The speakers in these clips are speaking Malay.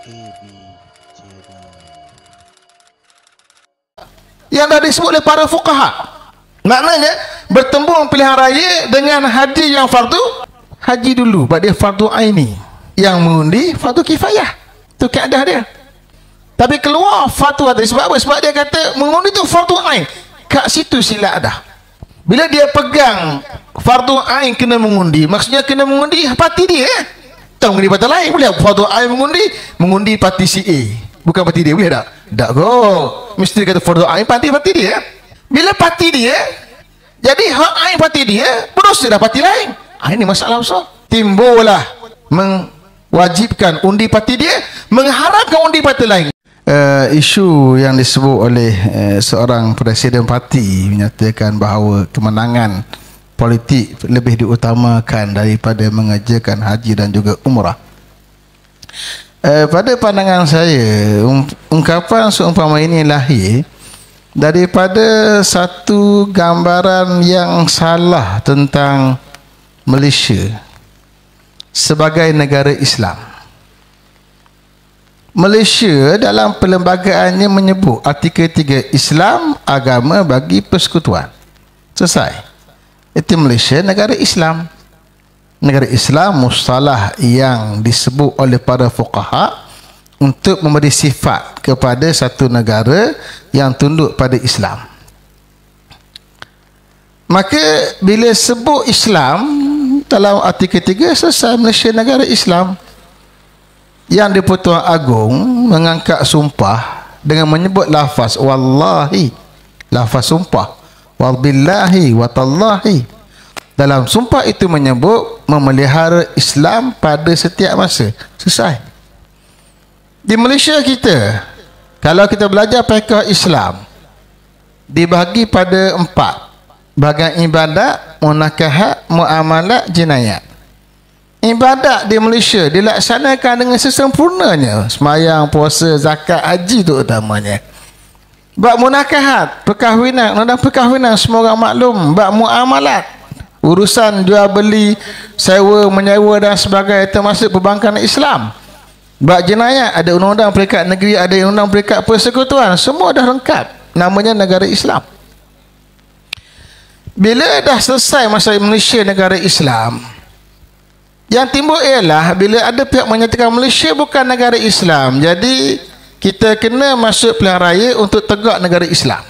KB Channel. Yang dah disebut oleh para fuqaha. Maknanya bertembung pilihan raya dengan haji yang fardu, haji dulu sebab dia fardu aini. Yang mengundi fardu kifayah. Itu kaedah dia. Tapi keluar fatwa tadi sebab apa? Sebab dia kata mengundi tu fardu ain. Kat situ silap dah. Bila dia pegang fardu ain kena mengundi, maksudnya kena mengundi parti dia. Tak mengundi parti lain. Boleh fardu ain mengundi parti si A. Bukan parti dia, boleh tak? Tak kok. Mesti kata fardu ain parti dia. Bila parti dia, jadi hak ain parti dia, berdosa dah parti lain. Ini masalah besar. Timbullah mewajibkan undi parti dia, mengharapkan undi parti lain. Isu yang disebut oleh seorang presiden parti menyatakan bahawa kemenangan politik lebih diutamakan daripada mengerjakan haji dan juga umrah. Pada pandangan saya, ungkapan seumpama ini lahir daripada satu gambaran yang salah tentang Malaysia sebagai negara Islam. Malaysia dalam perlembagaannya menyebut artikel 3 Islam agama bagi persekutuan. Selesai. Itu Malaysia negara Islam. Negara Islam mustalah yang disebut oleh para fuqaha untuk memberi sifat kepada satu negara yang tunduk pada Islam. Maka bila sebut Islam dalam artikel 3, selesai Malaysia negara Islam. Yang di-Pertuan Agong mengangkat sumpah dengan menyebut lafaz wallahi, lafaz sumpah, wabillahi watallahi. Dalam sumpah itu menyebut memelihara Islam pada setiap masa. Selesai. Di Malaysia kita, kalau kita belajar fiqh Islam, dibahagi pada 4 bahagian: ibadat, munakahat, muamalat, jinayat. Ibadat di Malaysia dilaksanakan dengan sesempurnanya. Semayang, puasa, zakat, haji itu utamanya. Bab munakahat, perkahwinan, undang perkahwinan semua orang maklum. Bab muamalat, urusan jual beli, sewa, menyewa dan sebagainya, termasuk perbankan Islam. Bab jenayat, ada undang-undang peringkat negeri, ada undang-undang peringkat persekutuan. Semua dah lengkap. Namanya negara Islam. Bila dah selesai masa Malaysia negara Islam, yang timbul ialah bila ada pihak menyatakan Malaysia bukan negara Islam, jadi kita kena masuk pilihan raya untuk tegak negara Islam.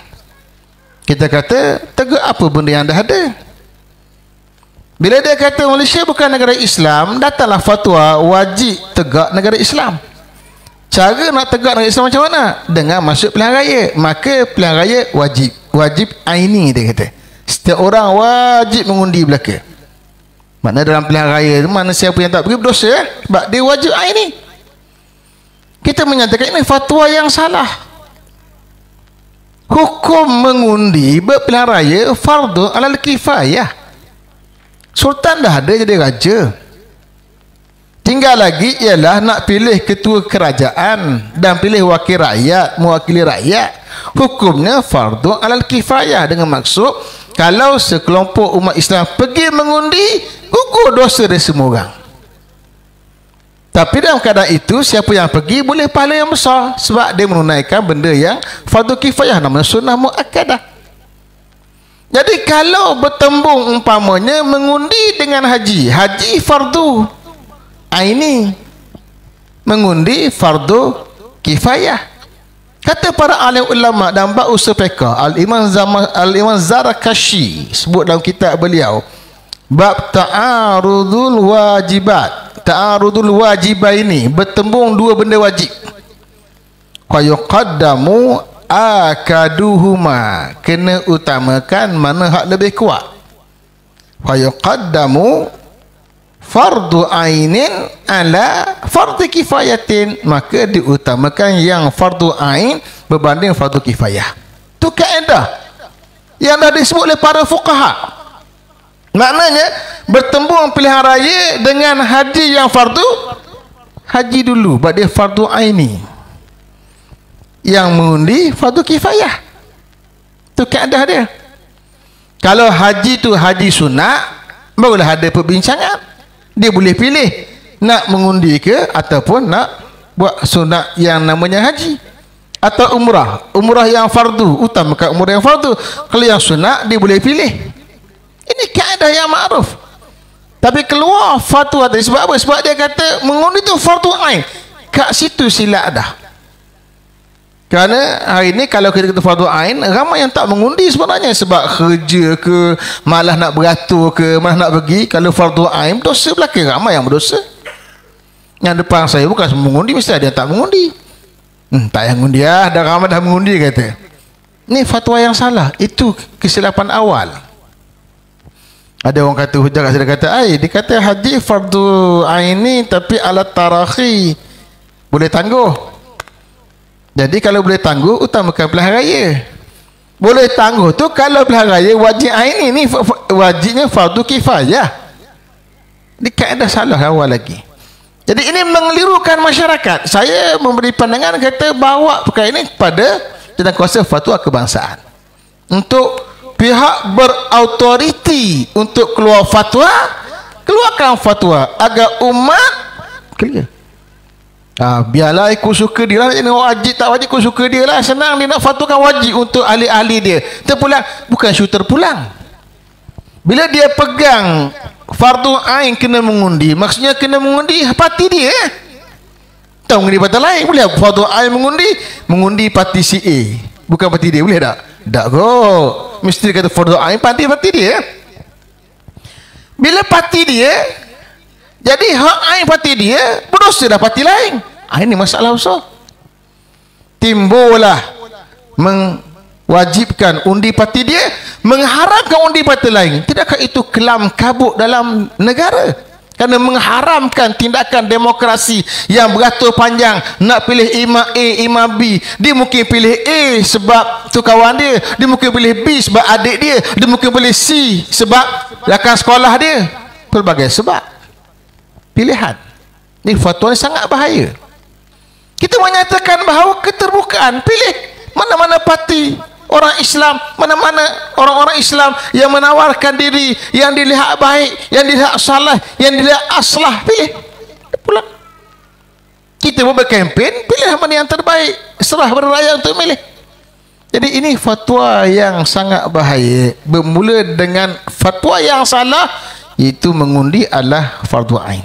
Kita kata, tegak apa benda yang dah ada? Bila dia kata Malaysia bukan negara Islam, datanglah fatwa wajib tegak negara Islam. Cara nak tegak negara Islam macam mana? Dengan masuk pilihan raya. Maka pilihan raya wajib. Wajib aini dia kata. Setiap orang wajib mengundi belaka. Maknanya dalam pilihan raya itu, mana siapa yang tak pergi berdosa, sebab dia wajib aini. Kita menyatakan ini fatwa yang salah. Hukum mengundi berpilihan raya fardu alal kifayah. Sultan dah ada jadi raja. Tinggal lagi ialah nak pilih ketua kerajaan dan pilih wakil rakyat, mewakili rakyat. Hukumnya fardu alal kifayah, dengan maksud kalau sekelompok umat Islam pergi mengundi, gugur dosa dari semua orang. Tapi dalam keadaan itu, siapa yang pergi boleh pahala yang besar sebab dia menunaikan benda yang fardu kifayah, namanya sunnah muakkadah. Jadi kalau bertembung umpamanya mengundi dengan haji, haji fardu aini, mengundi fardu kifayah. Kata para alim ulama dan bab usul fiqh, Al-Imam Zarakashi sebut dalam kitab beliau bab ta'arudul wajibat. Ta'arudul wajibaini, bertembung dua benda wajib. Wa yuqaddamu akaduhuma, kena utamakan mana hak lebih kuat. Wa yuqaddamu fardu ainin ala fardu kifayatin, maka diutamakan yang fardu ain berbanding fardu kifayah. Itu kaedah yang dah disebut oleh para fuqaha. Maknanya bertembung pilihan raya dengan haji yang fardu, haji dulu sebab dia fardu aini. Yang mengundi fardu kifayah. Itu kaedah dia. Kalau haji tu haji sunat, barulah ada perbincangan. Dia boleh pilih nak mengundi ke ataupun nak buat sunat yang namanya haji atau umrah yang fardu, utamakan umrah yang fardu. Kalau yang sunat dia boleh pilih. Ini kaedah yang makruf. Tapi keluar fatwa tadi sebab apa? Sebab dia kata mengundi itu fardu ain. Kat situ silap dah. Kerana hari ini kalau kita kata fardu ain, ramai yang tak mengundi sebenarnya sebab kerja ke, malah nak beratur ke, malah nak pergi. Kalau fardu ain dosa belaka, ramai yang berdosa. Yang depan saya bukan semua mengundi, mesti ada yang tak mengundi. Tak yang mengundi dah ramai dah mengundi kata. Ini fatwa yang salah. Itu kesilapan awal. Ada orang kata hujah kat saya kata, dia kata haji fardu ain ni tapi alat tarakhi. Boleh tangguh. Jadi kalau boleh tangguh, utamakan pilihan raya. Boleh tangguh tu kalau pilihan raya wajib ain ni wajibnya fardu kifayah. Ini kaedah salah awal lagi. Jadi ini mengelirukan masyarakat. Saya memberi pandangan kata bawa perkara ini kepada dalam kuasa fatwa kebangsaan. Untuk pihak berautoriti untuk keluar fatwa, keluarkan fatwa agar umat clear. Biarlah ikut suka dia lah. Ini wajib tak wajib ikut suka dia lah. Senang dia nak fatwakan wajib untuk ahli-ahli dia. Terpulang, bukan shooter pulang. Bila dia pegang fardu ain kena mengundi, maksudnya kena mengundi parti dia. Tak mengundi parti lain. Boleh fardu ain mengundi parti si A, bukan parti dia, boleh tak? Tak kok. Mesti kata fardu ain parti dia. Bila parti dia, jadi hak ain parti dia, berdosa dah parti lain. Ini masalah besar. Timbullah mewajibkan undi parti dia, mengharamkan undi parti lain. Tidakkah itu kelam kabut dalam negara? Kerana mengharamkan tindakan demokrasi yang beratur panjang. Nak pilih imam A, imam B, dia mungkin pilih A sebab tu kawan dia, dia mungkin pilih B sebab adik dia, dia mungkin pilih C sebab rakan sekolah dia. Pelbagai sebab pilihan. Ini fatwa ni sangat bahaya. Kita menyatakan bahawa keterbukaan, pilih mana-mana parti orang Islam, mana-mana orang-orang Islam yang menawarkan diri, yang dilihat baik, yang dilihat salah, yang dilihat aslah, pilih. Pulang. Kita berkempen, pilih mana yang terbaik, serah pada rakyat untuk milih. Jadi ini fatwa yang sangat bahaya. Bermula dengan fatwa yang salah, itu mengundi adalah fardu ain.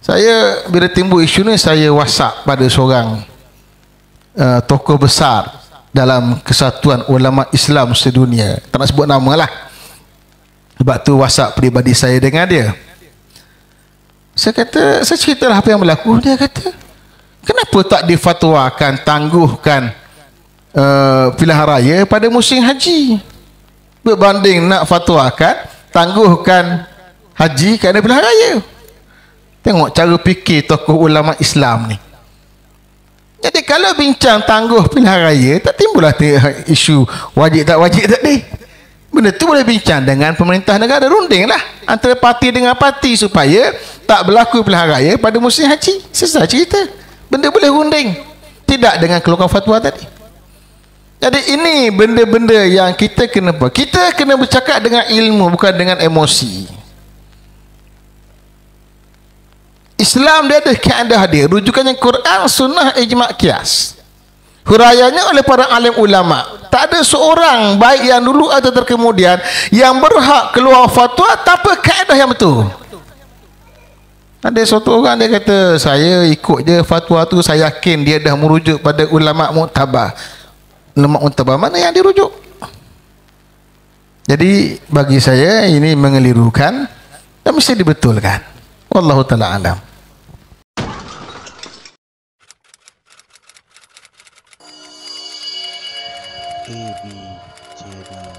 Saya bila timbul isu ni, saya WhatsApp pada seorang tokoh besar dalam Kesatuan Ulama Islam Sedunia. Tak nak sebut nama lah, sebab tu WhatsApp peribadi saya dengan dia. Saya kata, saya ceritalah apa yang berlaku. Dia kata, kenapa tak difatwakan tangguhkan pilihan raya pada musim haji, berbanding nak fatwakan tangguhkan haji kerana pilihan raya. Tengok cara fikir tokoh ulama Islam ni. Jadi kalau bincang tangguh pilihan raya, tak timbullah isu wajib tak wajib tadi. Benda tu boleh bincang dengan pemerintah negara, rundinglah antara parti dengan parti supaya tak berlaku pilihan raya pada musim haji. Selesai cerita. Benda boleh runding, tidak dengan keluarkan fatwa tadi. Jadi ini benda-benda yang kita kena buat. Kita kena bercakap dengan ilmu, bukan dengan emosi. Islam dia ada kaedah dia, rujukannya Quran, Sunnah, Ijma' Qiyas. Huraiannya oleh para alim ulama. Tak ada seorang baik yang dulu atau terkemudian yang berhak keluar fatwa tanpa kaedah yang betul. Ada suatu orang dia kata, saya ikut je fatwa tu, saya yakin dia dah merujuk pada ulama muktabar. Ulama muktabar mana yang dirujuk? Jadi bagi saya ini mengelirukan dan mesti dibetulkan. Wallahu ta'ala alam. AB Channel.